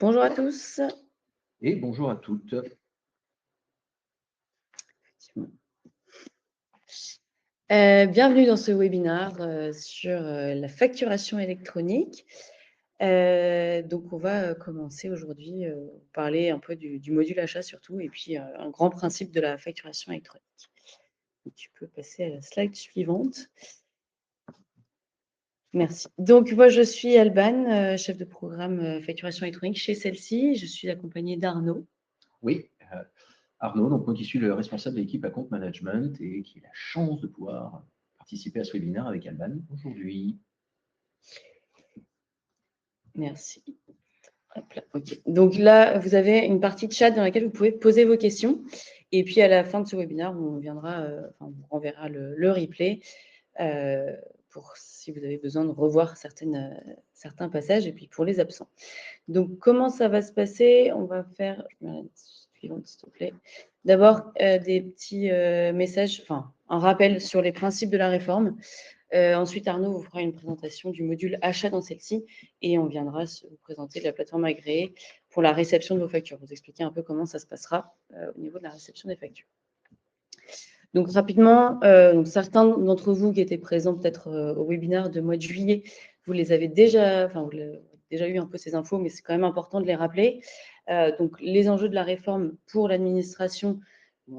Bonjour à tous. Et bonjour à toutes. Bienvenue dans ce webinaire sur la facturation électronique. Donc, on va commencer aujourd'hui parler un peu du module achat surtout, et puis un grand principe de la facturation électronique. Donc, tu peux passer à la slide suivante. Merci. Donc, moi, je suis Alban, chef de programme facturation électronique chez Celle-ci. Je suis accompagnée d'Arnaud. Oui, Arnaud, donc moi qui suis le responsable de l'équipe Account Management et qui ai la chance de pouvoir participer à ce webinaire avec Alban aujourd'hui. Merci. Hop là, ok. Donc là, vous avez une partie de chat dans laquelle vous pouvez poser vos questions. Et puis, à la fin de ce webinaire, on vous renverra le replay pour si vous avez besoin de revoir certains passages et puis pour les absents. Donc, comment ça va se passer? On va faire, je mets la suivante, s'il te plaît. D'abord, des petits messages, un rappel sur les principes de la réforme. Ensuite, Arnaud vous fera une présentation du module achat dans celle-ci et on viendra vous présenter la plateforme agréée pour la réception de vos factures. Vous expliquer un peu comment ça se passera au niveau de la réception des factures. Donc, rapidement, certains d'entre vous qui étaient présents peut-être au webinaire de mois de juillet, vous les avez déjà, vous avez déjà eu un peu ces infos, mais c'est quand même important de les rappeler. Donc, les enjeux de la réforme pour l'administration,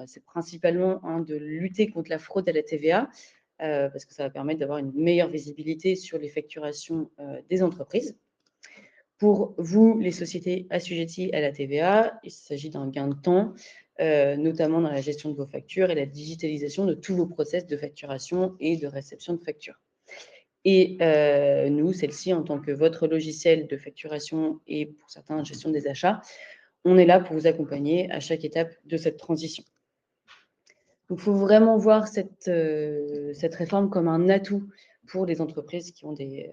c'est principalement de lutter contre la fraude à la TVA, parce que ça va permettre d'avoir une meilleure visibilité sur les facturations des entreprises. Pour vous, les sociétés assujetties à la TVA, il s'agit d'un gain de temps, notamment dans la gestion de vos factures et la digitalisation de tous vos process de facturation et de réception de factures. Et nous, celle-ci, en tant que votre logiciel de facturation et pour certains, gestion des achats, on est là pour vous accompagner à chaque étape de cette transition. Donc, il faut vraiment voir cette réforme comme un atout pour les entreprises qui ont des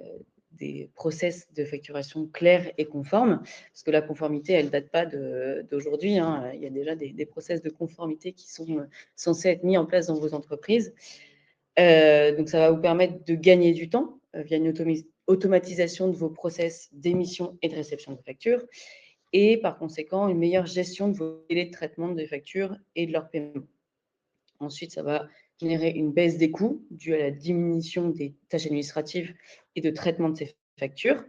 process de facturation clairs et conformes, parce que la conformité, elle ne date pas d'aujourd'hui. Il y a déjà des process de conformité qui sont censés être mis en place dans vos entreprises. Donc, ça va vous permettre de gagner du temps via une automatisation de vos process d'émission et de réception de factures, et par conséquent, une meilleure gestion de vos délais de traitement des factures et de leur paiement. Ensuite, ça va générer une baisse des coûts due à la diminution des tâches administratives et de traitement de ces factures.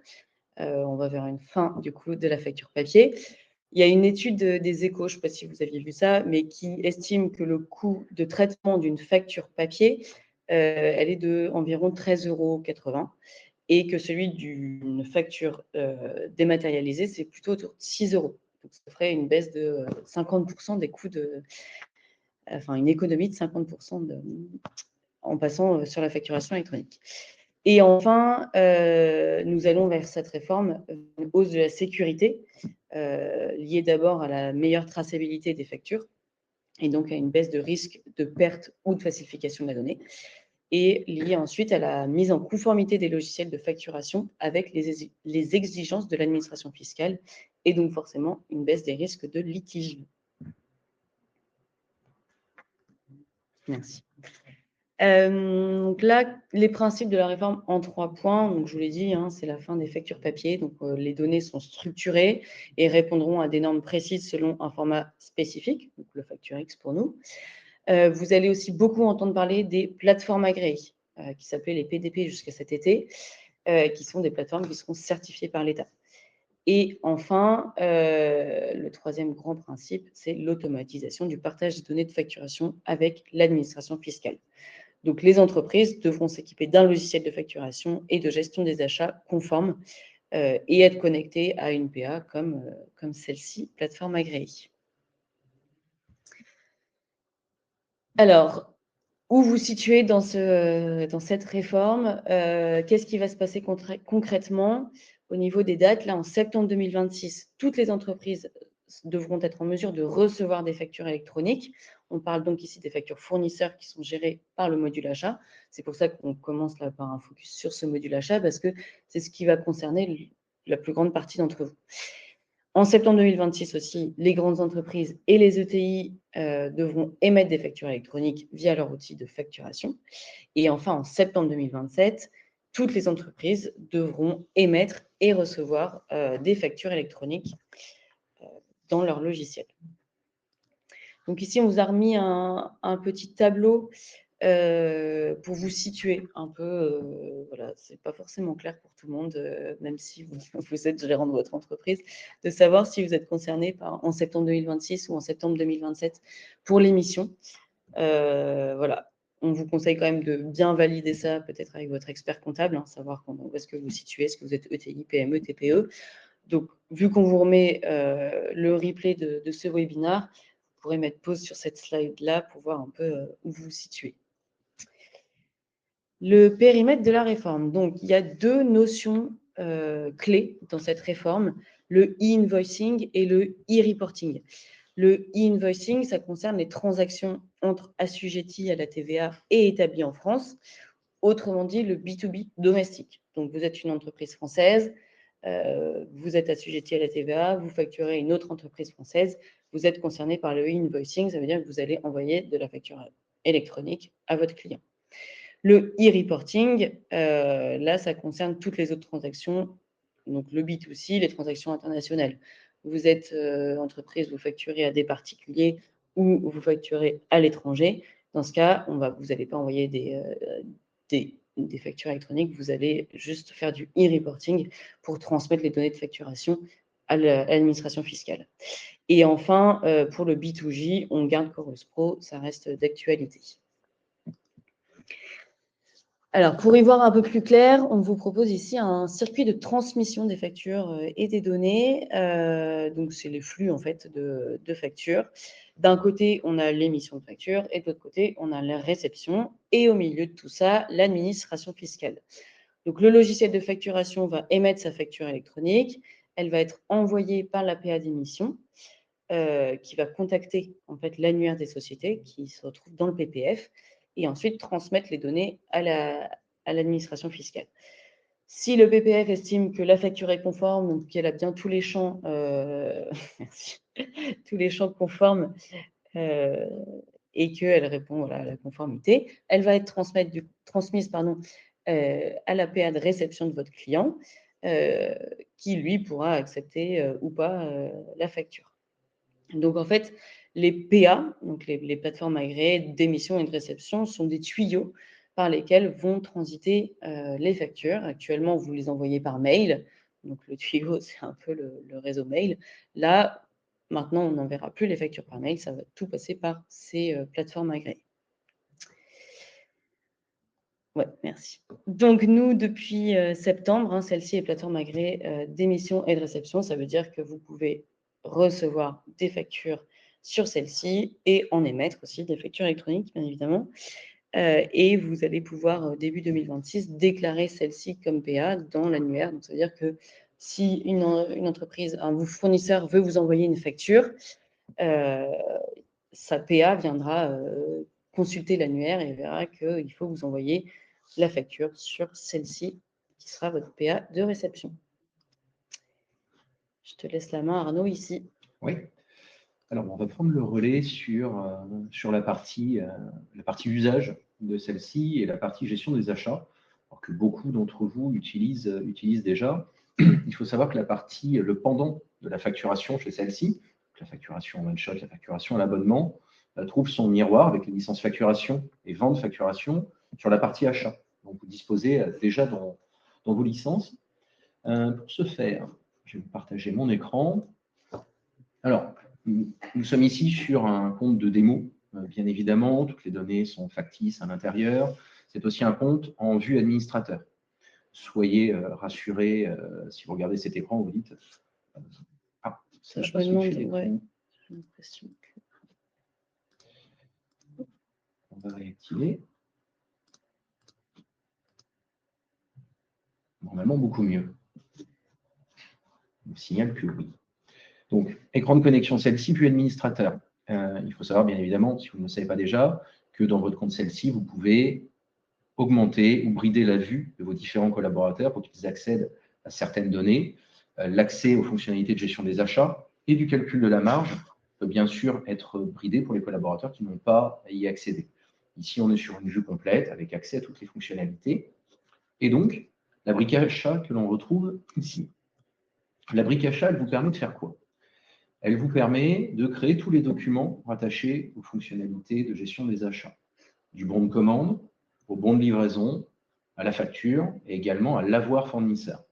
On va vers une fin du coût de la facture papier. Il y a une étude des Échos, je ne sais pas si vous aviez vu ça, mais qui estime que le coût de traitement d'une facture papier, elle est d'environ 13,80 € et que celui d'une facture dématérialisée, c'est plutôt autour de 6 €. Donc, ça ferait une baisse de 50% des coûts une économie de 50% en passant sur la facturation électronique. Et enfin, nous allons vers cette réforme, une hausse de la sécurité, liée d'abord à la meilleure traçabilité des factures, et donc à une baisse de risque de perte ou de falsification de la donnée, et liée ensuite à la mise en conformité des logiciels de facturation avec les exigences de l'administration fiscale, et donc forcément une baisse des risques de litige. Merci. Donc là, les principes de la réforme en 3 points. Donc, je vous l'ai dit, c'est la fin des factures papier. Donc, les données sont structurées et répondront à des normes précises selon un format spécifique, donc le FactureX pour nous. Vous allez aussi beaucoup entendre parler des plateformes agréées, qui s'appelaient les PDP jusqu'à cet été, qui sont des plateformes qui seront certifiées par l'État. Et enfin, le troisième grand principe, c'est l'automatisation du partage des données de facturation avec l'administration fiscale. Donc, les entreprises devront s'équiper d'un logiciel de facturation et de gestion des achats conforme et être connectées à une PA comme celle-ci, plateforme agréée. Alors, où vous situez dans cette réforme? Qu'est-ce qui va se passer concrètement au niveau des dates? Là, en septembre 2026, toutes les entreprises devront être en mesure de recevoir des factures électroniques. On parle donc ici des factures fournisseurs qui sont gérées par le module achat. C'est pour ça qu'on commence là par un focus sur ce module achat, parce que c'est ce qui va concerner la plus grande partie d'entre vous. En septembre 2026 aussi, les grandes entreprises et les ETI devront émettre des factures électroniques via leur outil de facturation. Et enfin, en septembre 2027, toutes les entreprises devront émettre et recevoir des factures électroniques dans leur logiciel. Donc ici, on vous a remis un petit tableau pour vous situer un peu. Voilà, ce n'est pas forcément clair pour tout le monde, même si vous êtes gérant de votre entreprise, de savoir si vous êtes concerné en septembre 2026 ou en septembre 2027 pour l'émission. Voilà. On vous conseille quand même de bien valider ça, peut-être avec votre expert comptable, savoir où est-ce que vous vous situez, est-ce que vous êtes ETI, PME, TPE. Donc, vu qu'on vous remet le replay de ce webinaire, vous pourrez mettre pause sur cette slide-là pour voir un peu où vous vous situez. Le périmètre de la réforme. Donc, il y a deux notions clés dans cette réforme, le e-invoicing et le e-reporting. Le e-invoicing, ça concerne les transactions entre assujettis à la TVA et établis en France, autrement dit le B2B domestique. Donc, vous êtes une entreprise française, vous êtes assujetti à la TVA, vous facturez une autre entreprise française, vous êtes concerné par le e-invoicing, ça veut dire que vous allez envoyer de la facture électronique à votre client. Le e-reporting, là, ça concerne toutes les autres transactions, donc le B2C, les transactions internationales. Vous êtes entreprise, vous facturez à des particuliers ou vous facturez à l'étranger. Dans ce cas, vous n'allez pas envoyer des factures électroniques, vous allez juste faire du e-reporting pour transmettre les données de facturation à l'administration fiscale. Et enfin, pour le B2J, on garde Chorus Pro, ça reste d'actualité. Alors, pour y voir un peu plus clair, on vous propose ici un circuit de transmission des factures et des données. Donc, c'est les flux en fait de factures. D'un côté, on a l'émission de factures et de l'autre côté, on a la réception. Et au milieu de tout ça, l'administration fiscale. Donc, le logiciel de facturation va émettre sa facture électronique. Elle va être envoyée par la PA d'émission qui va contacter en fait l'annuaire des sociétés qui se retrouve dans le PPF et ensuite transmettre les données à l'administration fiscale. Si le PPF estime que la facture est conforme, donc qu'elle a bien tous les champs, tous les champs conformes et qu'elle répond à la conformité, elle va être transmise à la PA de réception de votre client qui, lui, pourra accepter ou pas la facture. Donc, en fait, les PA, donc les plateformes agréées d'émission et de réception, sont des tuyaux par lesquels vont transiter les factures. Actuellement, vous les envoyez par mail. Donc, le tuyau, c'est un peu le réseau mail. Là, maintenant, on n'enverra plus les factures par mail. Ça va tout passer par ces plateformes agréées. Ouais, merci. Donc, nous, depuis septembre, celle-ci est plateforme agréée d'émission et de réception. Ça veut dire que vous pouvez recevoir des factures sur celle-ci et en émettre aussi des factures électroniques, bien évidemment. Et vous allez pouvoir, début 2026, déclarer celle-ci comme PA dans l'annuaire. Donc, ça veut dire que si une entreprise, un fournisseur veut vous envoyer une facture, sa PA viendra consulter l'annuaire et verra qu'il faut vous envoyer la facture sur celle-ci, qui sera votre PA de réception. Je te laisse la main, Arnaud, ici. Oui. Alors, on va prendre le relais sur la partie usage de celle-ci et la partie gestion des achats, alors que beaucoup d'entre vous utilisent déjà. Il faut savoir que le pendant de la facturation chez celle-ci, la facturation one-shot, la facturation à l'abonnement, trouve son miroir avec les licences facturation et vente facturation sur la partie achat. Donc, vous disposez déjà dans vos licences. Pour ce faire, je vais vous partager mon écran. Alors, nous sommes ici sur un compte de démo, bien évidemment. Toutes les données sont factices à l'intérieur. C'est aussi un compte en vue administrateur. Soyez rassurés, si vous regardez cet écran, vous dites ça je me demande, ouais, j'ai l'impression que... On va réactiver. Normalement, beaucoup mieux. On me signale que oui. Donc, écran de connexion celle-ci, puis administrateur. Il faut savoir, bien évidemment, si vous ne le savez pas déjà, que dans votre compte celle-ci, vous pouvez augmenter ou brider la vue de vos différents collaborateurs pour qu'ils accèdent à certaines données. L'accès aux fonctionnalités de gestion des achats et du calcul de la marge peut bien sûr être bridé pour les collaborateurs qui n'ont pas à y accéder. Ici, on est sur une vue complète avec accès à toutes les fonctionnalités. Et donc, La brique achat que l'on retrouve ici. La brique achat, elle vous permet de faire quoi? Elle vous permet de créer tous les documents rattachés aux fonctionnalités de gestion des achats, du bon de commande, au bon de livraison, à la facture et également à l'avoir fournisseur.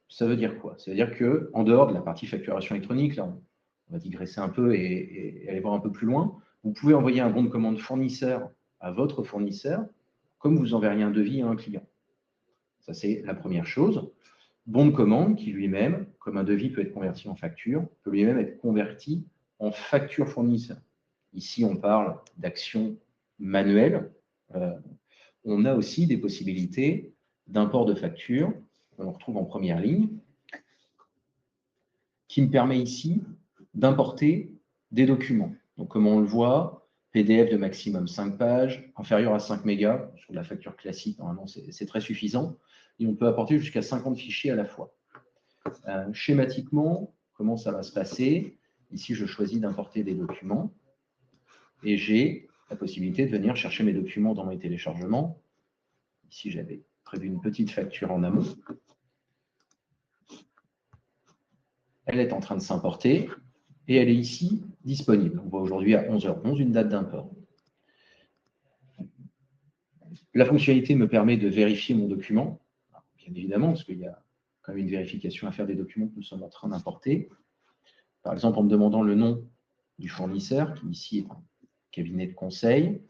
Ça veut dire quoi? Ça veut dire qu'en dehors de la partie facturation électronique, là, on va digresser un peu et aller voir un peu plus loin, vous pouvez envoyer un bon de commande fournisseur à votre fournisseur, comme vous enverriez un devis à un client. Ça, c'est la première chose. Bon de commande qui lui-même, comme un devis peut être converti en facture, peut lui-même être converti en facture fournisseur. Ici, on parle d'action manuelle. On a aussi des possibilités d'import de facture, qu'on retrouve en première ligne, qui me permet ici d'importer des documents. Donc, comme on le voit, PDF de maximum 5 pages, inférieur à 5 mégas, sur la facture classique, normalement, c'est très suffisant. Et on peut apporter jusqu'à 50 fichiers à la fois. Schématiquement, comment ça va se passer? Ici, je choisis d'importer des documents et j'ai la possibilité de venir chercher mes documents dans mes téléchargements. Ici, j'avais prévu une petite facture en amont. Elle est en train de s'importer et elle est ici disponible. On voit aujourd'hui à 11h11 une date d'import. La fonctionnalité me permet de vérifier mon document, bien évidemment, parce qu'il y a quand même une vérification à faire des documents que nous sommes en train d'importer. Par exemple, en me demandant le nom du fournisseur, qui ici est un cabinet de conseil,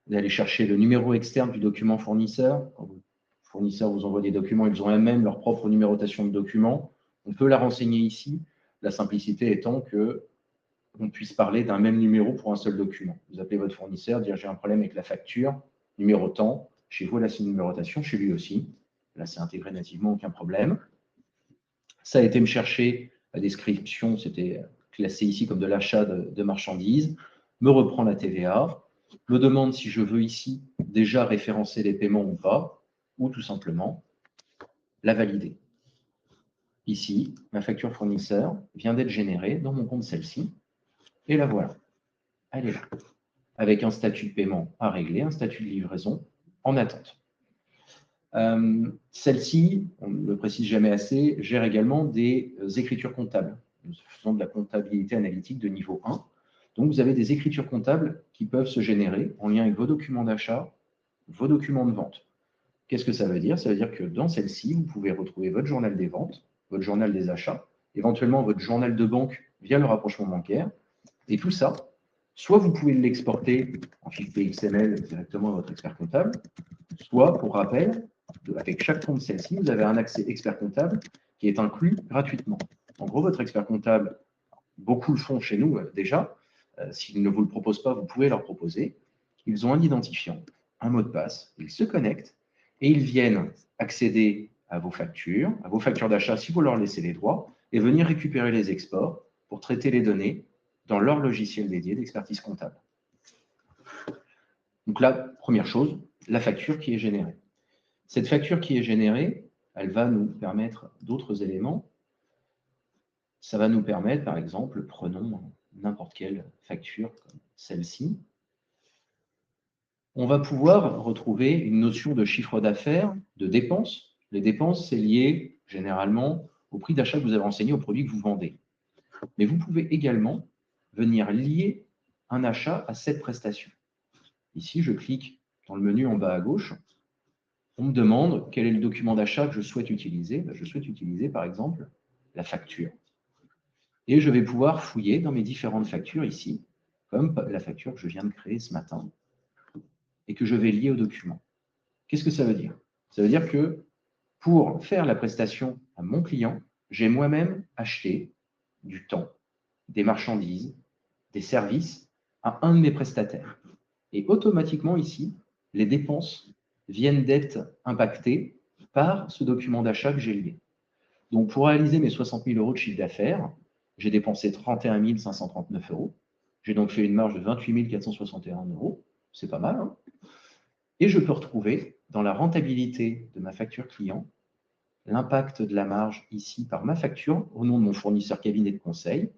d'aller chercher le numéro externe du document fournisseur. Quand le fournisseur vous envoie des documents, ils ont eux-mêmes leur propre numérotation de documents. On peut la renseigner ici, la simplicité étant que on puisse parler d'un même numéro pour un seul document. Vous appelez votre fournisseur, dire j'ai un problème avec la facture, numéro tant, chez vous, là c'est une numérotation, chez lui aussi. Là c'est intégré nativement, aucun problème. Ça a été me chercher la description, c'était classé ici comme de l'achat de marchandises, me reprend la TVA, me demande si je veux ici déjà référencer les paiements ou pas, ou tout simplement la valider. Ici, ma facture fournisseur vient d'être générée dans mon compte celle-ci, et la voilà. Elle est là, avec un statut de paiement à régler, un statut de livraison en attente. Celle-ci, on ne le précise jamais assez, gère également des écritures comptables. Nous faisons de la comptabilité analytique de niveau 1. Donc, vous avez des écritures comptables qui peuvent se générer en lien avec vos documents d'achat, vos documents de vente. Qu'est-ce que ça veut dire? Ça veut dire que dans celle-ci, vous pouvez retrouver votre journal des ventes, votre journal des achats, éventuellement votre journal de banque via le rapprochement bancaire. Et tout ça, soit vous pouvez l'exporter en fichier XML directement à votre expert comptable, soit, pour rappel, avec chaque compte celle-ci, vous avez un accès expert comptable qui est inclus gratuitement. En gros, votre expert comptable, beaucoup le font chez nous déjà. S'ils ne vous le proposent pas, vous pouvez leur proposer. Ils ont un identifiant, un mot de passe, ils se connectent et ils viennent accéder à vos factures d'achat si vous leur laissez les droits, et venir récupérer les exports pour traiter les données dans leur logiciel dédié d'expertise comptable. Donc là, première chose, la facture qui est générée. Cette facture qui est générée, elle va nous permettre d'autres éléments. Ça va nous permettre, par exemple, prenons n'importe quelle facture comme celle-ci. On va pouvoir retrouver une notion de chiffre d'affaires, de dépenses. Les dépenses, c'est lié généralement au prix d'achat que vous avez renseigné au produit que vous vendez. Mais vous pouvez également venir lier un achat à cette prestation. Ici, je clique dans le menu en bas à gauche. On me demande quel est le document d'achat que je souhaite utiliser. Je souhaite utiliser, par exemple, la facture. Et je vais pouvoir fouiller dans mes différentes factures ici, comme la facture que je viens de créer ce matin et que je vais lier au document. Qu'est-ce que ça veut dire? Ça veut dire que pour faire la prestation à mon client, j'ai moi-même acheté du temps, des marchandises, des services à un de mes prestataires. Et automatiquement ici, les dépenses viennent d'être impactées par ce document d'achat que j'ai lié. Donc, pour réaliser mes 60 000 euros de chiffre d'affaires, j'ai dépensé 31 539 euros. J'ai donc fait une marge de 28 461 euros. C'est pas mal, hein? Et je peux retrouver dans la rentabilité de ma facture client l'impact de la marge ici par ma facture au nom de mon fournisseur cabinet de conseil,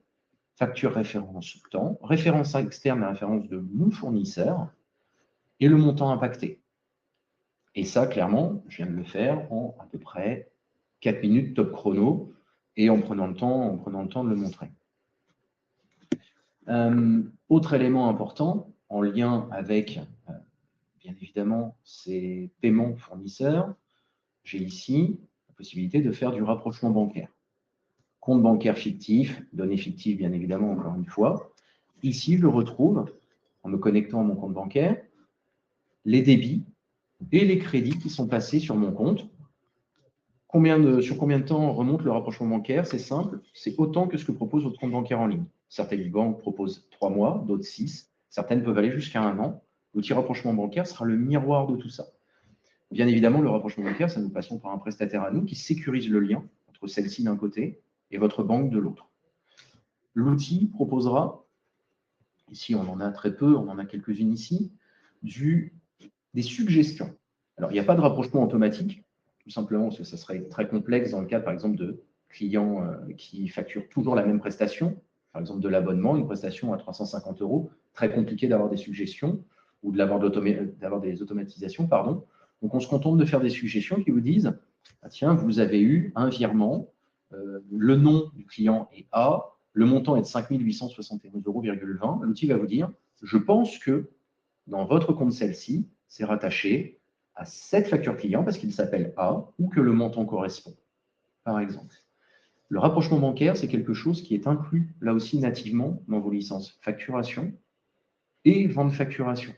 facture référence temps, référence externe à référence de mon fournisseur et le montant impacté. Et ça, clairement, je viens de le faire en à peu près 4 minutes top chrono et en prenant le temps de le montrer. Autre élément important en lien avec, bien évidemment, ces paiements fournisseurs, j'ai ici la possibilité de faire du rapprochement bancaire. Compte bancaire fictif, données fictives, bien évidemment, encore une fois. Ici, je retrouve, en me connectant à mon compte bancaire, les débits et les crédits qui sont passés sur mon compte. Sur combien de temps remonte le rapprochement bancaire? C'est simple, c'est autant que ce que propose votre compte bancaire en ligne. Certaines banques proposent 3 mois, d'autres 6. Certaines peuvent aller jusqu'à 1 an. L'outil rapprochement bancaire sera le miroir de tout ça. Bien évidemment, le rapprochement bancaire, ça nous passons par un prestataire à nous qui sécurise le lien entre celle-ci d'un côté et votre banque de l'autre. L'outil proposera, ici on en a très peu, on en a quelques-unes ici, des suggestions. Alors, il n'y a pas de rapprochement automatique, tout simplement parce que ça serait très complexe dans le cas, par exemple, de clients qui facturent toujours la même prestation, par exemple de l'abonnement, une prestation à 350 €, très compliqué d'avoir des suggestions ou d'avoir des automatisations, pardon. Donc, on se contente de faire des suggestions qui vous disent, ah, tiens, vous avez eu un virement, le nom du client est A, le montant est de 5 871,20 €. L'outil va vous dire, je pense que dans votre compte celle-ci, c'est rattaché à cette facture client parce qu'il s'appelle A ou que le montant correspond, par exemple. Le rapprochement bancaire, c'est quelque chose qui est inclus là aussi nativement dans vos licences facturation et vente facturation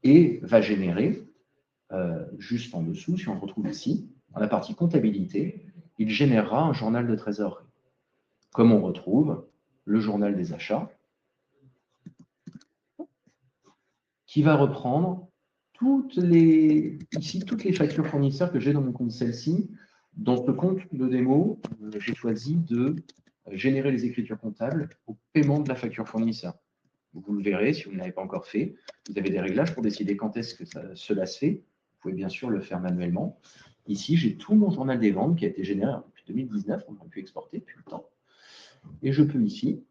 et va générer, juste en dessous, si on le retrouve ici, dans la partie comptabilité, il générera un journal de trésorerie. Comme on retrouve le journal des achats, qui va reprendre toutes les factures fournisseurs que j'ai dans mon compte celle-ci. Dans ce compte de démo, j'ai choisi de générer les écritures comptables au paiement de la facture fournisseur. Vous le verrez, si vous ne l'avez pas encore fait, vous avez des réglages pour décider quand est-ce que cela se fait. Vous pouvez bien sûr le faire manuellement. Ici, j'ai tout mon journal des ventes qui a été généré depuis 2019, on aurait pu exporter depuis le temps. Et je peux ici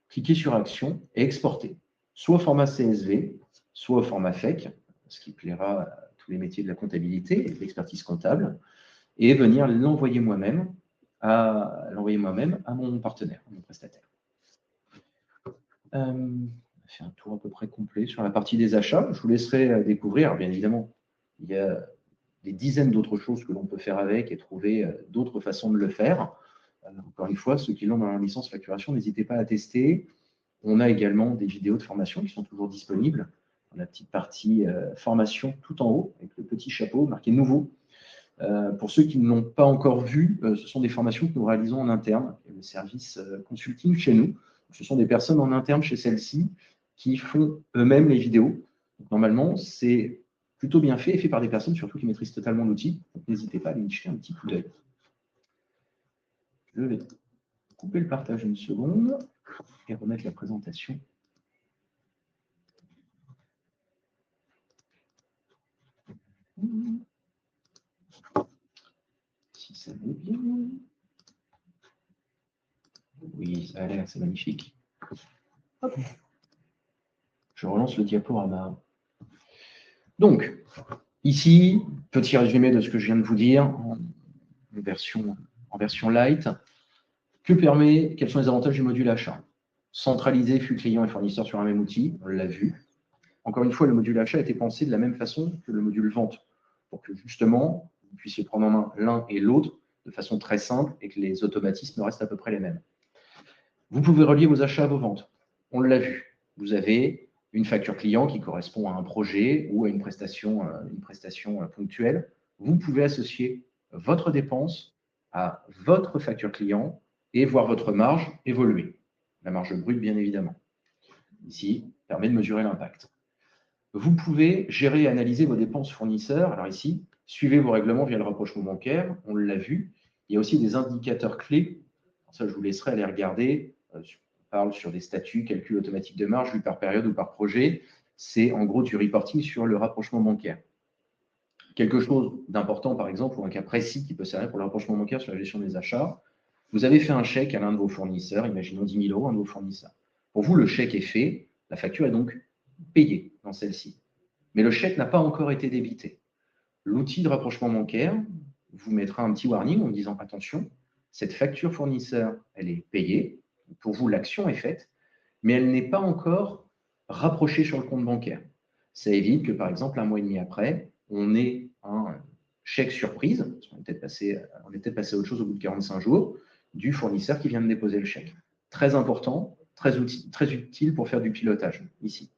cliquer sur Action et exporter, soit au format CSV, soit au format FEC, ce qui plaira à tous les métiers de la comptabilité et de l'expertise comptable, et venir l'envoyer moi-même à mon partenaire, à mon prestataire. On a fait un tour à peu près complet sur la partie des achats. Je vous laisserai découvrir. Alors, bien évidemment, il y a des dizaines d'autres choses que l'on peut faire avec et trouver d'autres façons de le faire. Encore une fois, ceux qui l'ont dans la licence facturation, n'hésitez pas à tester. On a également des vidéos de formation qui sont toujours disponibles dans la petite partie formation tout en haut, avec le petit chapeau marqué nouveau. Pour ceux qui ne l'ont pas encore vu, ce sont des formations que nous réalisons en interne. Il y a le service consulting chez nous. Ce sont des personnes en interne chez celle-ci qui font eux-mêmes les vidéos. Donc, normalement, c'est plutôt bien fait et fait par des personnes surtout qui maîtrisent totalement l'outil. Donc, n'hésitez pas à aller y jeter un petit coup d'œil. Je vais couper le partage une seconde et remettre la présentation. Si ça va bien. Oui, ça a l'air, c'est magnifique. Hop. Je relance le diaporama. Donc, ici, petit résumé de ce que je viens de vous dire en version light. Quels sont les avantages du module achat? Centraliser flux clients et fournisseurs sur un même outil, on l'a vu. Encore une fois, le module achat a été pensé de la même façon que le module vente, pour que justement, vous puissiez prendre en main l'un et l'autre de façon très simple et que les automatismes restent à peu près les mêmes. Vous pouvez relier vos achats à vos ventes. On l'a vu. Vous avez une facture client qui correspond à un projet ou à une prestation ponctuelle. Vous pouvez associer votre dépense à votre facture client et voir votre marge évoluer. La marge brute, bien évidemment. Ici, permet de mesurer l'impact. Vous pouvez gérer et analyser vos dépenses fournisseurs. Alors ici, suivez vos règlements via le rapprochement bancaire. On l'a vu. Il y a aussi des indicateurs clés. Ça, je vous laisserai aller regarder. On parle sur des statuts, calcul automatique de marge, vu par période ou par projet. C'est en gros du reporting sur le rapprochement bancaire. Quelque chose d'important, par exemple, ou un cas précis qui peut servir pour le rapprochement bancaire sur la gestion des achats. Vous avez fait un chèque à l'un de vos fournisseurs, imaginons 10 000 €, un de vos fournisseurs. Pour vous, le chèque est fait, la facture est donc payée dans celle-ci. Mais le chèque n'a pas encore été débité. L'outil de rapprochement bancaire vous mettra un petit warning en disant attention, cette facture fournisseur, elle est payée. Pour vous, l'action est faite, mais elle n'est pas encore rapprochée sur le compte bancaire. Ça évite que, par exemple, un mois et demi après, on ait un chèque surprise, parce qu'on est peut-être passé à autre chose au bout de 45 jours, du fournisseur qui vient de déposer le chèque. Très important, très utile pour faire du pilotage ici.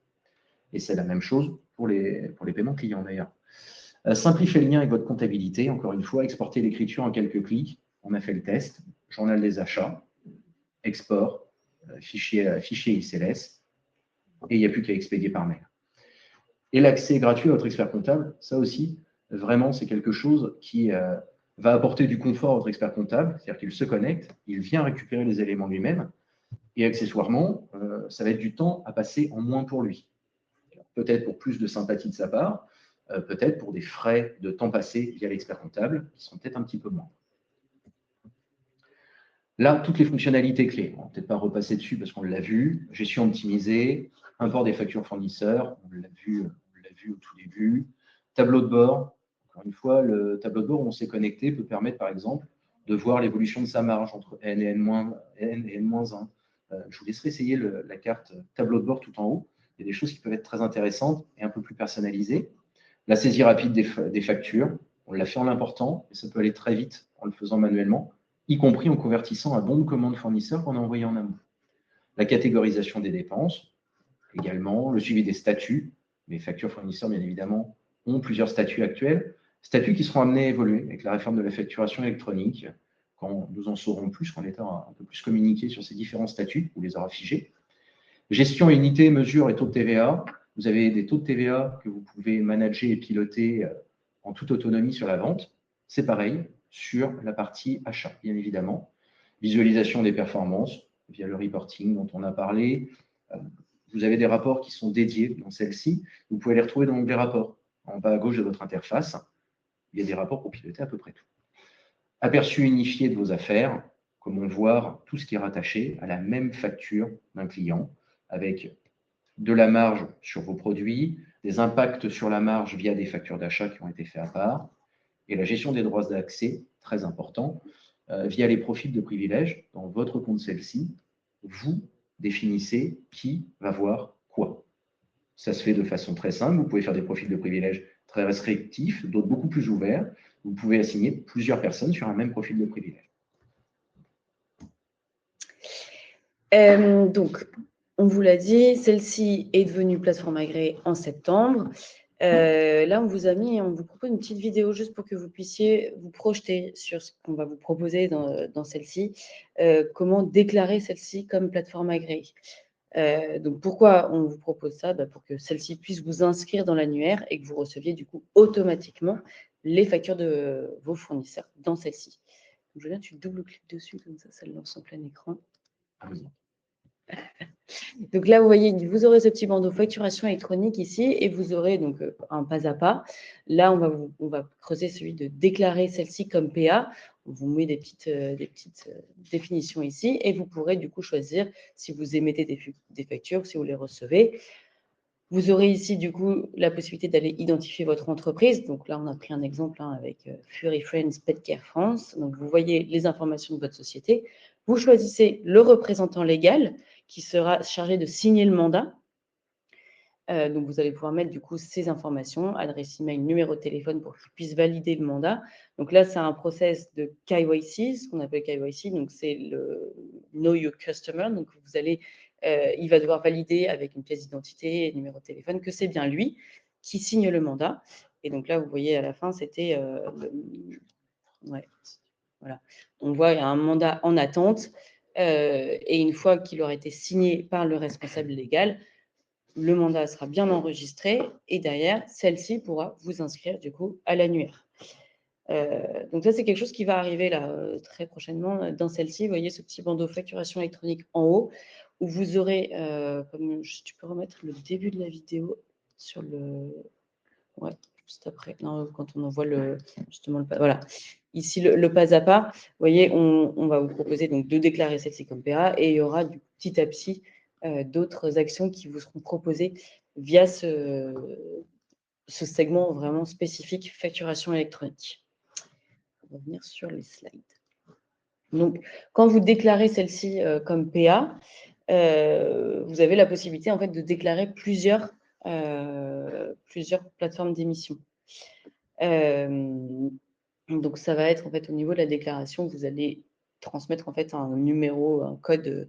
Et c'est la même chose pour les paiements clients d'ailleurs. Simplifier le lien avec votre comptabilité, encore une fois, exporter l'écriture en quelques clics. On a fait le test, journal des achats, export, fichier XLS, et il n'y a plus qu'à expédier par mail. Et l'accès gratuit à votre expert comptable, ça aussi, vraiment, c'est quelque chose qui va apporter du confort à votre expert comptable, c'est-à-dire qu'il se connecte, il vient récupérer les éléments lui-même, et accessoirement, ça va être du temps à passer en moins pour lui. Peut-être pour plus de sympathie de sa part, peut-être pour des frais de temps passé via l'expert comptable qui sont peut-être un petit peu moins. Là, toutes les fonctionnalités clés. On ne va peut-être pas repasser dessus parce qu'on l'a vu. Gestion optimisée, import des factures fournisseurs, on l'a vu au tout début. Tableau de bord. Encore une fois, le tableau de bord où on s'est connecté peut permettre, par exemple, de voir l'évolution de sa marge entre N et N-1. Je vous laisserai essayer la carte tableau de bord tout en haut. Il y a des choses qui peuvent être très intéressantes et un peu plus personnalisées. La saisie rapide des factures, on l'a fait en l'important, et ça peut aller très vite en le faisant manuellement, y compris en convertissant un bon de commande fournisseur qu'on a envoyé en amont. La catégorisation des dépenses, également, le suivi des statuts. Les factures fournisseurs, bien évidemment, ont plusieurs statuts actuels, statuts qui seront amenés à évoluer avec la réforme de la facturation électronique, quand nous en saurons plus, quand l'État aura un peu plus communiqué sur ces différents statuts, ou les aura figés. Gestion, unité, mesure et taux de TVA. Vous avez des taux de TVA que vous pouvez manager et piloter en toute autonomie sur la vente. C'est pareil sur la partie achat, bien évidemment. Visualisation des performances via le reporting dont on a parlé. Vous avez des rapports qui sont dédiés dans celle-ci. Vous pouvez les retrouver dans l'onglet rapports. En bas à gauche de votre interface, il y a des rapports pour piloter à peu près tout. Aperçu unifié de vos affaires, comment voir tout ce qui est rattaché à la même facture d'un client, avec de la marge sur vos produits, des impacts sur la marge via des factures d'achat qui ont été faits à part, et la gestion des droits d'accès, très important, via les profils de privilèges. Dans votre compte celle-ci, vous définissez qui va voir quoi. Ça se fait de façon très simple. Vous pouvez faire des profils de privilèges très restrictifs, d'autres beaucoup plus ouverts. Vous pouvez assigner plusieurs personnes sur un même profil de privilège. Donc, on vous l'a dit, celle-ci est devenue plateforme agréée en septembre. Là, on vous propose une petite vidéo juste pour que vous puissiez vous projeter sur ce qu'on va vous proposer dans celle-ci, comment déclarer celle-ci comme plateforme agréée. Donc, pourquoi on vous propose ça? Pour que celle-ci puisse vous inscrire dans l'annuaire et que vous receviez du coup automatiquement les factures de vos fournisseurs dans celle-ci. Julien, tu double-cliques dessus, comme ça le lance en plein écran. Ah oui. Donc là, vous voyez, vous aurez ce petit bandeau facturation électronique ici et vous aurez donc un pas à pas. Là, on va creuser celui de déclarer celle-ci comme PA. On vous met des petites définitions ici et vous pourrez du coup choisir si vous émettez des factures, si vous les recevez. Vous aurez ici du coup la possibilité d'aller identifier votre entreprise. Donc là, on a pris un exemple avec Fury Friends Pet Care France. Donc vous voyez les informations de votre société. Vous choisissez le représentant légal qui sera chargé de signer le mandat. Donc, vous allez pouvoir mettre du coup ces informations, adresse email, numéro de téléphone pour qu'il puisse valider le mandat. Donc là, c'est un process de KYC, ce qu'on appelle KYC. Donc, c'est le Know Your Customer. Donc, il va devoir valider avec une pièce d'identité et numéro de téléphone que c'est bien lui qui signe le mandat. Et donc là, vous voyez à la fin, c'était ouais, voilà. On voit il y a un mandat en attente. Et une fois qu'il aura été signé par le responsable légal, le mandat sera bien enregistré et derrière, celle-ci pourra vous inscrire du coup à l'annuaire. Donc ça, c'est quelque chose qui va arriver là très prochainement dans celle-ci. Vous voyez ce petit bandeau facturation électronique en haut où vous aurez, tu peux remettre le début de la vidéo sur le... Ouais, juste après. Non, quand on envoie justement le... Voilà. Ici, le pas à pas, vous voyez, on va vous proposer donc de déclarer celle-ci comme PA et il y aura du petit à petit d'autres actions qui vous seront proposées via ce segment vraiment spécifique facturation électronique. On va revenir sur les slides. Donc, quand vous déclarez celle-ci comme PA, vous avez la possibilité en fait de déclarer plusieurs plateformes d'émission. Donc, ça va être en fait au niveau de la déclaration, vous allez transmettre en fait un numéro, un code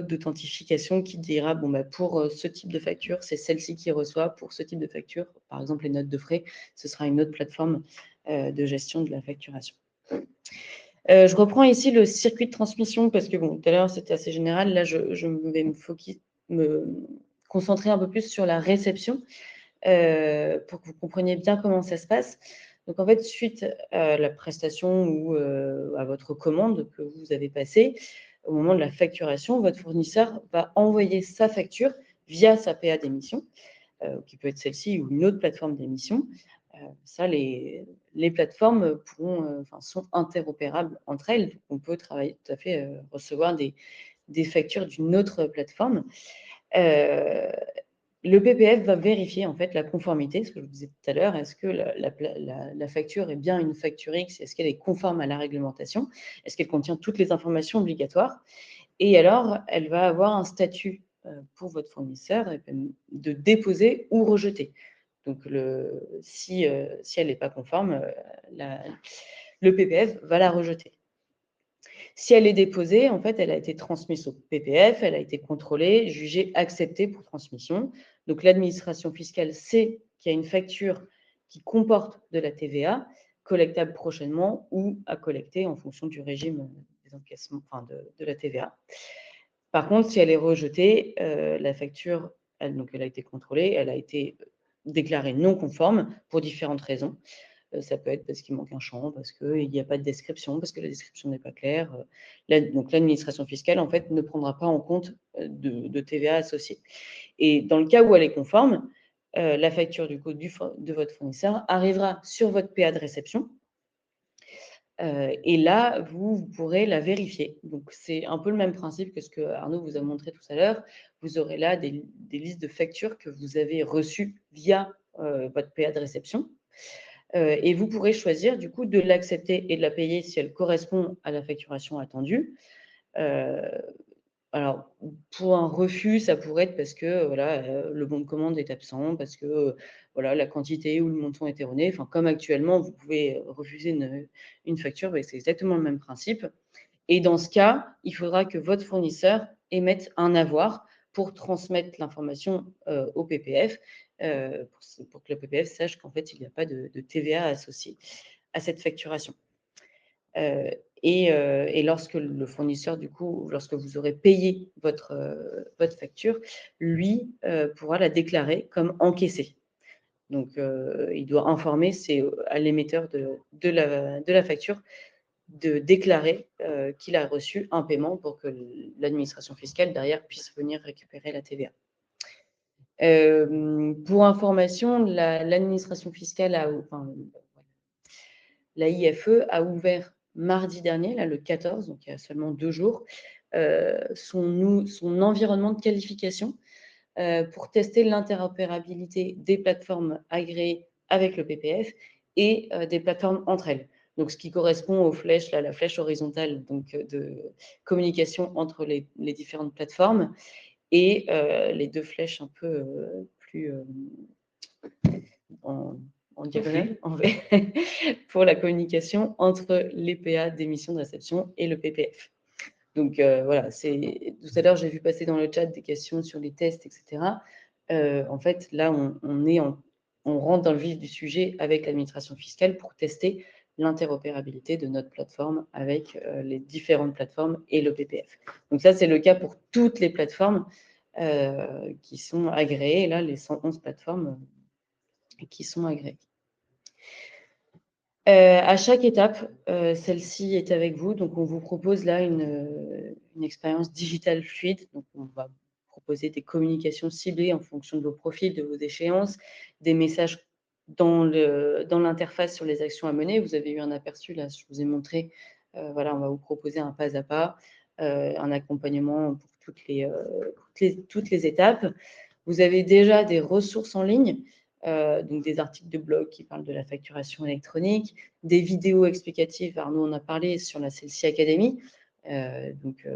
d'authentification qui dira bon, bah, pour ce type de facture, c'est celle-ci qui reçoit. Pour ce type de facture, par exemple les notes de frais, ce sera une autre plateforme de gestion de la facturation. Je reprends ici le circuit de transmission parce que bon, tout à l'heure c'était assez général. Là, je vais me concentrer un peu plus sur la réception pour que vous compreniez bien comment ça se passe. Donc en fait, suite à la prestation ou à votre commande que vous avez passée, au moment de la facturation, votre fournisseur va envoyer sa facture via sa PA d'émission, qui peut être celle-ci ou une autre plateforme d'émission. Ça, les plateformes sont interopérables entre elles. Donc on peut travailler tout à fait, recevoir des factures d'une autre plateforme. Le PPF va vérifier en fait la conformité, ce que je vous disais tout à l'heure. Est-ce que la facture est bien une facture X? Est-ce qu'elle est conforme à la réglementation? Est-ce qu'elle contient toutes les informations obligatoires? Et alors, elle va avoir un statut pour votre fournisseur de déposer ou rejeter. Donc, si elle n'est pas conforme, le PPF va la rejeter. Si elle est déposée, en fait, elle a été transmise au PPF, elle a été contrôlée, jugée acceptée pour transmission. Donc, l'administration fiscale sait qu'il y a une facture qui comporte de la TVA, collectable prochainement ou à collecter en fonction du régime des encaissements, de la TVA. Par contre, si elle est rejetée, la facture, elle a été contrôlée, elle a été déclarée non conforme pour différentes raisons. Ça peut être parce qu'il manque un champ, parce qu'il n'y a pas de description, parce que la description n'est pas claire. Donc, l'administration fiscale, en fait, ne prendra pas en compte de TVA associée. Et dans le cas où elle est conforme, la facture du coup de votre fournisseur arrivera sur votre PA de réception. Et là, vous pourrez la vérifier. Donc, c'est un peu le même principe que ce que Arnaud vous a montré tout à l'heure. Vous aurez là des listes de factures que vous avez reçues via votre PA de réception. Et vous pourrez choisir du coup de l'accepter et de la payer si elle correspond à la facturation attendue. Alors, pour un refus, ça pourrait être parce que le bon de commande est absent, parce que la quantité ou le montant est erroné. Enfin, comme actuellement, vous pouvez refuser une facture, c'est exactement le même principe. Et dans ce cas, il faudra que votre fournisseur émette un avoir pour transmettre l'information au PPF, pour que le PPF sache qu'en fait, il n'y a pas de TVA associée à cette facturation. Et lorsque le fournisseur, du coup, lorsque vous aurez payé votre facture, lui pourra la déclarer comme encaissée. Donc, il doit informer à l'émetteur de la facture de déclarer qu'il a reçu un paiement pour que l'administration fiscale, derrière, puisse venir récupérer la TVA. Pour information, l'administration fiscale, la IFE a ouvert mardi dernier, là, le 14, donc il y a seulement 2 jours, son environnement de qualification pour tester l'interopérabilité des plateformes agréées avec le PPF et des plateformes entre elles. Donc, ce qui correspond aux flèches, la flèche horizontale donc, de communication entre les différentes plateformes et les 2 flèches un peu plus en diagonale, en V, pour la communication entre les PA d'émission de réception et le PPF. Donc voilà, tout à l'heure, j'ai vu passer dans le chat des questions sur les tests, etc. En fait, là, on rentre dans le vif du sujet avec l'administration fiscale pour tester l'interopérabilité de notre plateforme avec les différentes plateformes et le PPF. Donc ça, c'est le cas pour toutes les plateformes qui sont agréées. Et là, les 111 plateformes qui sont agréées. À chaque étape, celle-ci est avec vous. Donc, on vous propose là une expérience digitale fluide. Donc, on va proposer des communications ciblées en fonction de vos profils, de vos échéances, des messages dans l'interface sur les actions à mener. Vous avez eu un aperçu là, je vous ai montré. On va vous proposer un pas à pas, un accompagnement pour toutes les étapes. Vous avez déjà des ressources en ligne donc des articles de blog qui parlent de la facturation électronique, des vidéos explicatives. Alors, nous, on a parlé sur la Celsee Academy, donc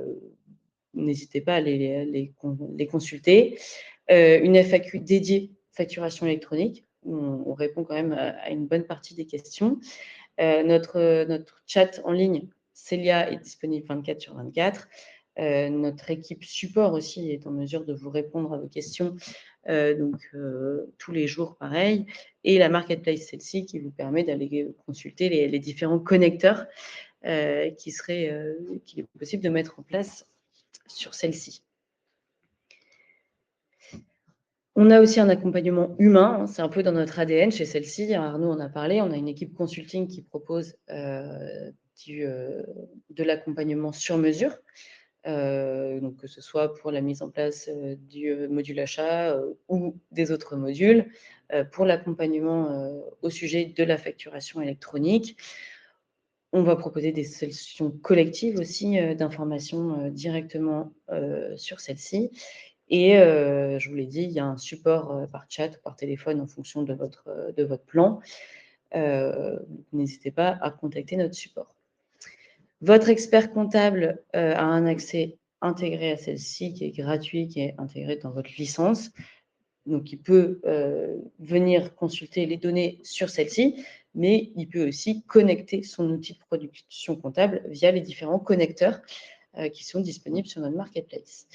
n'hésitez pas à les consulter. Une FAQ dédiée facturation électronique, où on répond quand même à une bonne partie des questions. Notre chat en ligne, Célia, est disponible 24/24. Notre équipe support aussi est en mesure de vous répondre à vos questions, tous les jours, pareil. Et la marketplace Celsee qui vous permet d'aller consulter les différents connecteurs qu'il est possible de mettre en place sur celle-ci. On a aussi un accompagnement humain, c'est un peu dans notre ADN chez Celsee. Arnaud en a parlé, on a une équipe consulting qui propose de l'accompagnement sur mesure, donc que ce soit pour la mise en place du module achat ou des autres modules, pour l'accompagnement au sujet de la facturation électronique. On va proposer des solutions collectives aussi d'information directement sur celle-ci. Et je vous l'ai dit, il y a un support par chat ou par téléphone en fonction de votre plan. N'hésitez pas à contacter notre support. Votre expert comptable a un accès intégré à celle-ci qui est gratuit, qui est intégré dans votre licence. Donc, il peut venir consulter les données sur celle-ci, mais il peut aussi connecter son outil de production comptable via les différents connecteurs qui sont disponibles sur notre marketplace.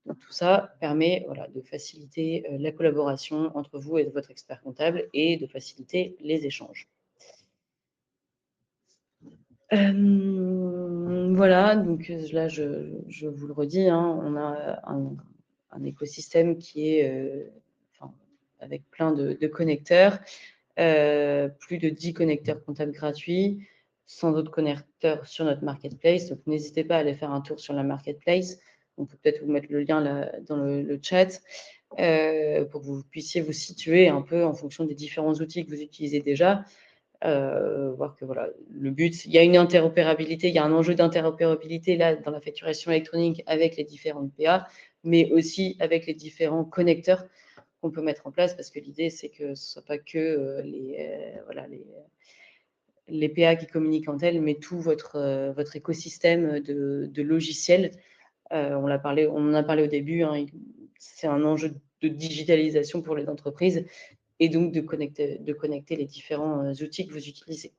Donc, tout ça permet de faciliter la collaboration entre vous et votre expert comptable et de faciliter les échanges. Voilà, donc là, je vous le redis, on a un écosystème qui est avec plein de connecteurs, plus de 10 connecteurs comptables gratuits, 100 autres connecteurs sur notre marketplace. Donc, n'hésitez pas à aller faire un tour sur la marketplace. On peut peut-être vous mettre le lien là, dans le chat pour que vous puissiez vous situer un peu en fonction des différents outils que vous utilisez déjà. Voir que le but, il y a une interopérabilité, il y a un enjeu d'interopérabilité là dans la facturation électronique avec les différentes PA, mais aussi avec les différents connecteurs qu'on peut mettre en place, parce que l'idée, c'est que ce ne soit pas que les PA qui communiquent entre elles, mais tout votre écosystème de logiciels. On en a parlé au début, c'est un enjeu de digitalisation pour les entreprises et donc de connecter les différents outils que vous utilisez.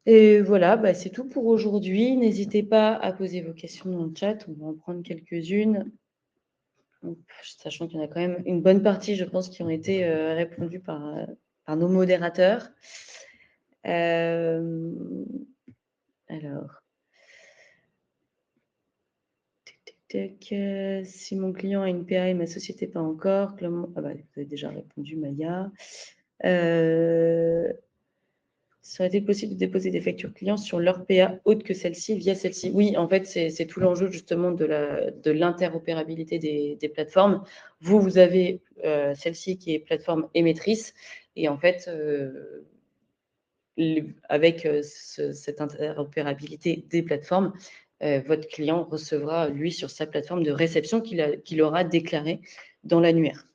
Et voilà, c'est tout pour aujourd'hui. N'hésitez pas à poser vos questions dans le chat, on va en prendre quelques-unes. Sachant qu'il y en a quand même une bonne partie, je pense, qui ont été répondues par nos modérateurs. Alors, si mon client a une PA et ma société pas encore, vous avez déjà répondu, Maya. Serait-il possible de déposer des factures clients sur leur PA autre que celle-ci via celle-ci? Oui, en fait, c'est tout l'enjeu justement de l'interopérabilité des plateformes. Vous avez celle-ci qui est plateforme émettrice et en fait, avec cette interopérabilité des plateformes, votre client recevra, lui, sur sa plateforme de réception qu'il aura déclarée dans l'annuaire.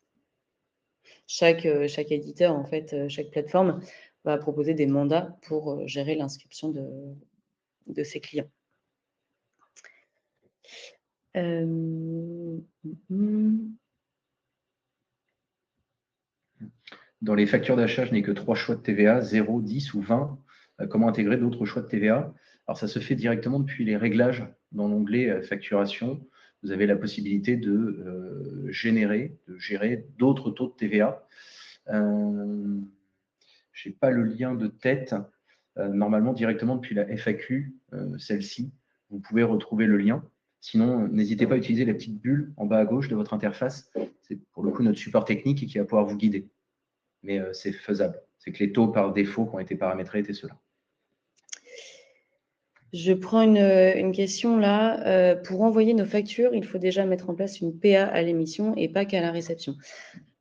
Chaque éditeur, en fait, chaque plateforme va proposer des mandats pour gérer l'inscription de ses clients. Dans les factures d'achat, je n'ai que 3 choix de TVA, 0, 10 ou 20. Comment intégrer d'autres choix de TVA? Alors, ça se fait directement depuis les réglages dans l'onglet facturation. Vous avez la possibilité de gérer d'autres taux de TVA. Je n'ai pas le lien de tête. Normalement, directement depuis la FAQ, celle-ci, vous pouvez retrouver le lien. Sinon, n'hésitez pas à utiliser la petite bulle en bas à gauche de votre interface. C'est pour le coup notre support technique qui va pouvoir vous guider. Mais c'est faisable. C'est que les taux par défaut qui ont été paramétrés étaient ceux-là. Je prends une question là. Pour envoyer nos factures, il faut déjà mettre en place une PA à l'émission et pas qu'à la réception.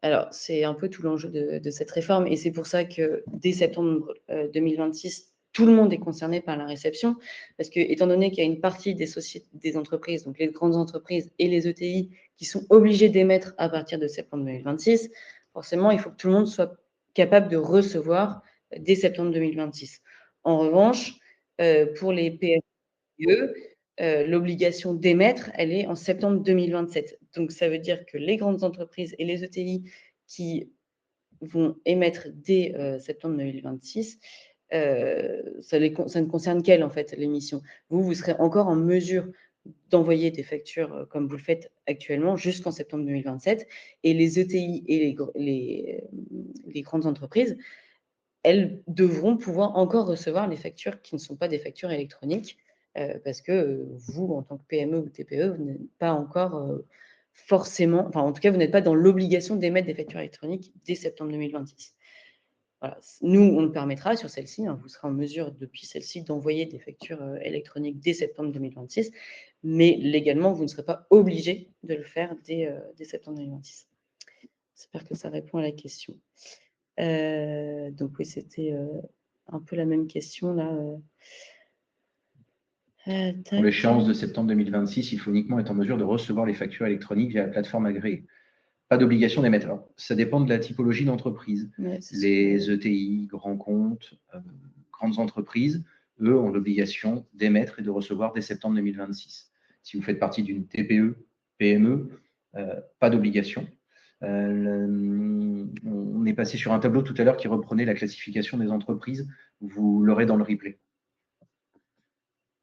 Alors, c'est un peu tout l'enjeu de cette réforme et c'est pour ça que dès septembre 2026, tout le monde est concerné par la réception, parce que étant donné qu'il y a une partie des entreprises, donc les grandes entreprises et les ETI, qui sont obligés d'émettre à partir de septembre 2026, forcément, il faut que tout le monde soit capable de recevoir dès septembre 2026. En revanche, pour les PME, l'obligation d'émettre, elle est en septembre 2027. Donc, ça veut dire que les grandes entreprises et les ETI qui vont émettre dès septembre 2026, ça ne concerne qu'elles, en fait, l'émission. Vous serez encore en mesure d'envoyer des factures comme vous le faites actuellement jusqu'en septembre 2027. Et les ETI et les grandes entreprises, elles devront pouvoir encore recevoir les factures qui ne sont pas des factures électroniques, parce que vous, en tant que PME ou TPE, vous n'êtes pas encore forcément, enfin en tout cas, vous n'êtes pas dans l'obligation d'émettre des factures électroniques dès septembre 2026. Voilà. Nous, on le permettra sur celle-ci, hein, vous serez en mesure depuis celle-ci d'envoyer des factures électroniques dès septembre 2026, mais légalement, vous ne serez pas obligé de le faire dès septembre 2026. J'espère que ça répond à la question. Donc oui, c'était un peu la même question là. Pour l'échéance de septembre 2026, il faut uniquement être en mesure de recevoir les factures électroniques via la plateforme agréée. Pas d'obligation d'émettre. Alors, ça dépend de la typologie d'entreprise. Ouais, les ETI, grands comptes, grandes entreprises, eux, ont l'obligation d'émettre et de recevoir dès septembre 2026. Si vous faites partie d'une TPE, PME, pas d'obligation. On est passé sur un tableau tout à l'heure qui reprenait la classification des entreprises. Vous l'aurez dans le replay.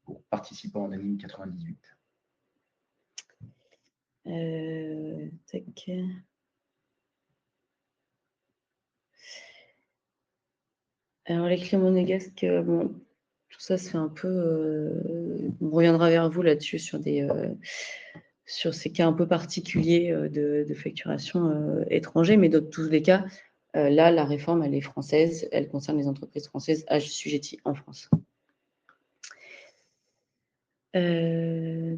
Pour participants en anime 98. Tac. Alors, les clients monégasques, bon, tout ça se fait un peu. On reviendra vers vous là-dessus sur ces cas un peu particuliers de facturation étranger, mais dans tous les cas, là, la réforme, elle est française, elle concerne les entreprises françaises assujetties en France. Comment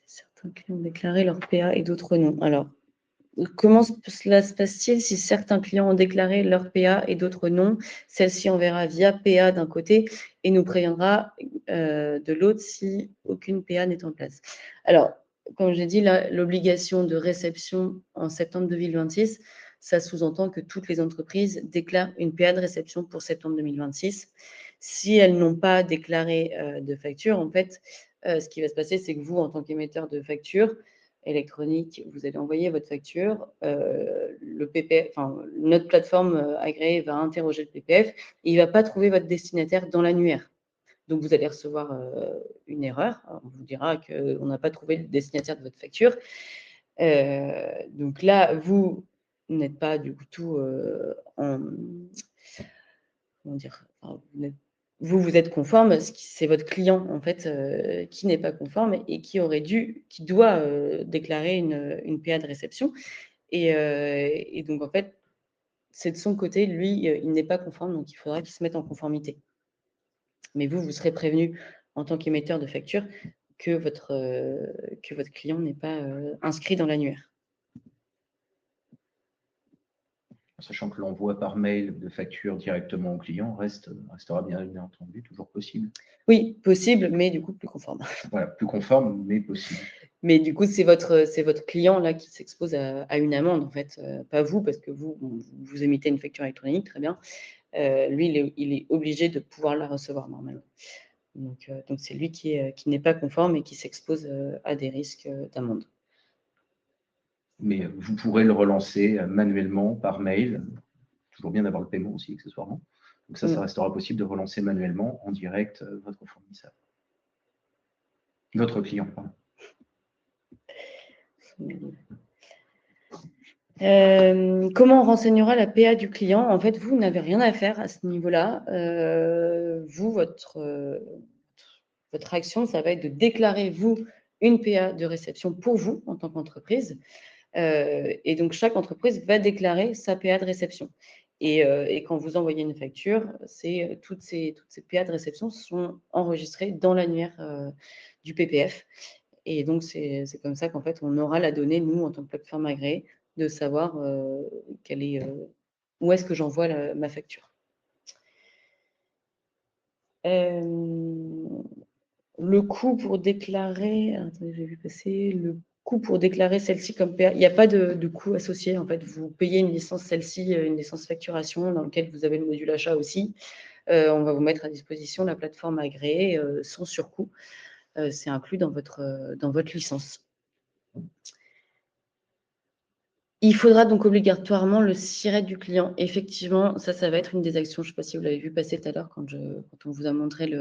certains clients ont déclaré leur PA et d'autres non? Alors, comment cela se passe-t-il si certains clients ont déclaré leur PA et d'autres non? Celle-ci enverra via PA d'un côté et nous préviendra de l'autre si aucune PA n'est en place. Alors, comme j'ai dit, l'obligation de réception en septembre 2026, ça sous-entend que toutes les entreprises déclarent une PA de réception pour septembre 2026. Si elles n'ont pas déclaré de facture, en fait, ce qui va se passer, c'est que vous, en tant qu'émetteur de facture électronique, vous allez envoyer votre facture, le PPF, enfin, notre plateforme agréée va interroger le PPF et il ne va pas trouver votre destinataire dans l'annuaire. Donc, vous allez recevoir une erreur. On vous dira qu'on n'a pas trouvé le destinataire de votre facture. Donc là, vous n'êtes pas du tout en... Comment dire, enfin, vous êtes conforme, c'est votre client en fait qui n'est pas conforme et qui doit déclarer une PA de réception. Et donc en fait, c'est de son côté, lui, il n'est pas conforme, donc il faudra qu'il se mette en conformité. Mais vous serez prévenu en tant qu'émetteur de facture que votre client n'est pas inscrit dans l'annuaire. Sachant que l'envoi par mail de facture directement au client restera bien entendu toujours possible. Oui, possible, mais du coup plus conforme. Voilà, plus conforme, mais possible. Mais du coup, c'est votre client là qui s'expose à une amende, en fait, pas vous, parce que vous émettez une facture électronique, très bien. Lui, il est obligé de pouvoir la recevoir normalement. Donc c'est lui qui n'est pas conforme et qui s'expose à des risques d'amende. Mais vous pourrez le relancer manuellement par mail. Toujours bien d'avoir le paiement aussi, accessoirement. Donc ça restera possible de relancer manuellement en direct votre fournisseur. Votre client, pardon. Comment on renseignera la PA du client? En fait, vous n'avez rien à faire à ce niveau-là. Vous, votre action, ça va être de déclarer, vous, une PA de réception pour vous en tant qu'entreprise. Et donc, chaque entreprise va déclarer sa PA de réception. Et quand vous envoyez une facture, toutes ces PA de réception sont enregistrées dans l'annuaire du PPF. Et donc, c'est comme ça qu'en fait, on aura la donnée, nous, en tant que plateforme agréée, de savoir où est-ce que j'envoie ma facture. Le coût pour déclarer, attendez, j'ai vu passer le coût pour déclarer celle-ci comme PA. Il n'y a pas de coût associé. En fait, vous payez une licence celle-ci, une licence facturation dans laquelle vous avez le module achat aussi. On va vous mettre à disposition la plateforme agréée sans surcoût. C'est inclus dans votre licence. Il faudra donc obligatoirement le SIRET du client. Effectivement, ça va être une des actions. Je ne sais pas si vous l'avez vu passer tout à l'heure quand on vous a montré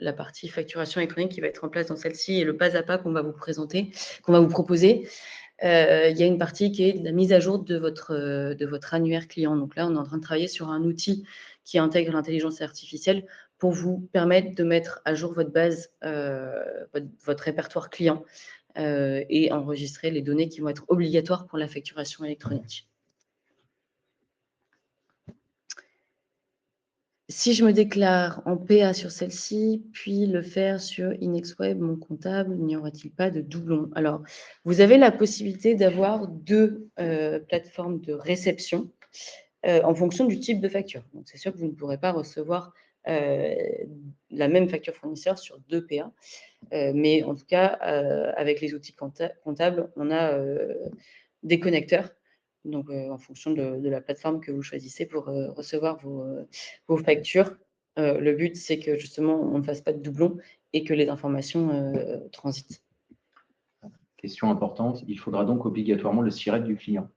la partie facturation électronique qui va être en place dans celle-ci et le pas à pas qu'on va vous présenter, qu'on va vous proposer. Il y a une partie qui est la mise à jour de votre annuaire client. Donc là, on est en train de travailler sur un outil qui intègre l'intelligence artificielle pour vous permettre de mettre à jour votre base, votre répertoire client et enregistrer les données qui vont être obligatoires pour la facturation électronique. Si je me déclare en PA sur celle-ci, puis le faire sur InexWeb, mon comptable, n'y aura-t-il pas de doublon? Alors, vous avez la possibilité d'avoir 2 plateformes de réception en fonction du type de facture. Donc, c'est sûr que vous ne pourrez pas recevoir la même facture fournisseur sur 2 PA. Mais en tout cas, avec les outils comptables, on a des connecteurs. Donc, en fonction de la plateforme que vous choisissez pour recevoir vos factures, le but, c'est que justement, on ne fasse pas de doublons et que les informations transitent. Question importante, il faudra donc obligatoirement le SIRET du client.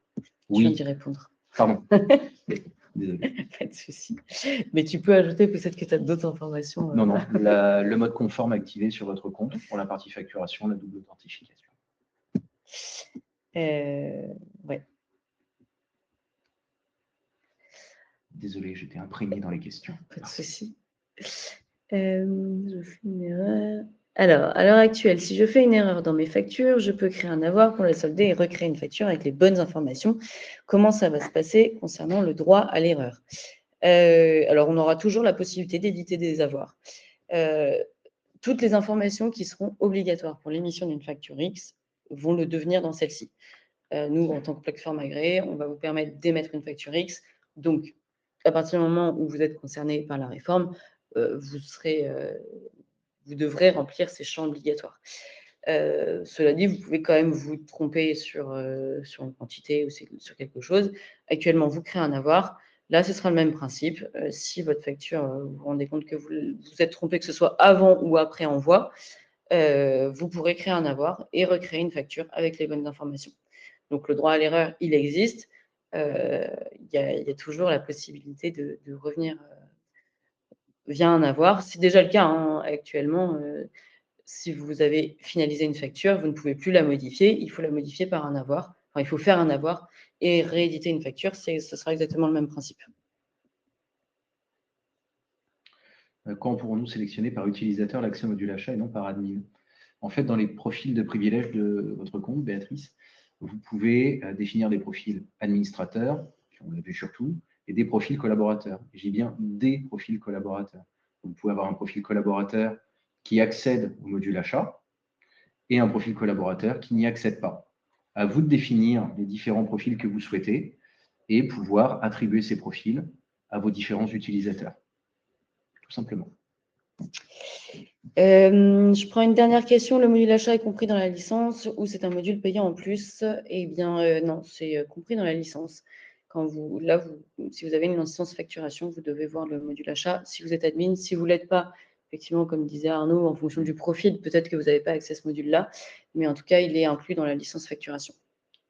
Oui. Je viens d'y répondre. Pardon. Désolé. Pas de souci. Mais tu peux ajouter peut-être que tu as d'autres informations. Non, le mode conforme activé sur votre compte pour la partie facturation, la double authentification. Ouais. Désolé, j'étais imprégné dans les questions. Pas de souci. Je fais une erreur. Alors, à l'heure actuelle, si je fais une erreur dans mes factures, je peux créer un avoir pour la solder et recréer une facture avec les bonnes informations. Comment ça va se passer concernant le droit à l'erreur? Alors, on aura toujours la possibilité d'éditer des avoirs. Toutes les informations qui seront obligatoires pour l'émission d'une facture X vont le devenir dans celle-ci. Nous, en tant que plateforme agréée, on va vous permettre d'émettre une facture X. Donc, à partir du moment où vous êtes concerné par la réforme, vous devrez remplir ces champs obligatoires. Cela dit, vous pouvez quand même vous tromper sur une quantité ou sur quelque chose. Actuellement, vous créez un avoir. Là, ce sera le même principe. Si votre facture, vous vous rendez compte que vous êtes trompé, que ce soit avant ou après envoi, vous pourrez créer un avoir et recréer une facture avec les bonnes informations. Donc, le droit à l'erreur, il existe. Il y a toujours la possibilité de revenir via un avoir. C'est déjà le cas hein, actuellement. Si vous avez finalisé une facture, vous ne pouvez plus la modifier. Il faut la modifier par un avoir. Enfin, il faut faire un avoir et rééditer une facture. Ce sera exactement le même principe. Quand pourrons-nous sélectionner par utilisateur l'accès au module achat et non par admin? En fait, dans les profils de privilèges de votre compte, Béatrice, vous pouvez définir des profils administrateurs, on l'a vu surtout, et des profils collaborateurs. J'ai bien des profils collaborateurs. Vous pouvez avoir un profil collaborateur qui accède au module achat et un profil collaborateur qui n'y accède pas. À vous de définir les différents profils que vous souhaitez et pouvoir attribuer ces profils à vos différents utilisateurs. Tout simplement. Je prends une dernière question. Le module achat est compris dans la licence ou c'est un module payant en plus? Eh bien, non, c'est compris dans la licence. Si vous avez une licence facturation, vous devez voir le module achat. Si vous êtes admin, si vous ne l'êtes pas, effectivement, comme disait Arnaud, en fonction du profil, peut-être que vous n'avez pas accès à ce module-là, mais en tout cas, il est inclus dans la licence facturation.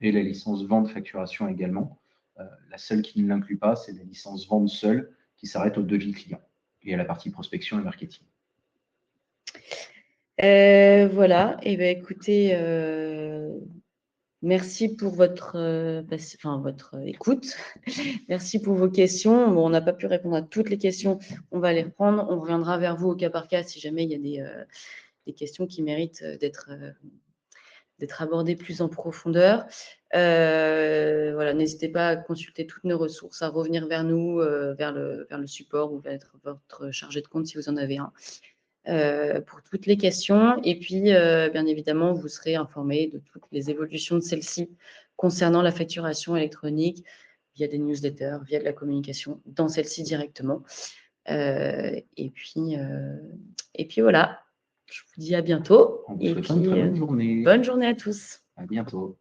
Et la licence vente facturation également. La seule qui ne l'inclut pas, c'est la licence vente seule qui s'arrête au devis client et à la partie prospection et marketing. Voilà, et bien écoutez, merci pour votre écoute. Merci pour vos questions. Bon, on n'a pas pu répondre à toutes les questions, on va les reprendre. On reviendra vers vous au cas par cas si jamais il y a des questions qui méritent d'être abordées plus en profondeur. Voilà, n'hésitez pas à consulter toutes nos ressources, à revenir vers nous, vers le support ou vers votre chargé de compte si vous en avez un. Pour toutes les questions. Et puis, bien évidemment, vous serez informé de toutes les évolutions de celle-ci concernant la facturation électronique via des newsletters, via de la communication dans celle-ci directement. Et puis voilà, je vous dis à bientôt. On vous Et souhaite une très bonne journée. bonne journée à tous. À bientôt.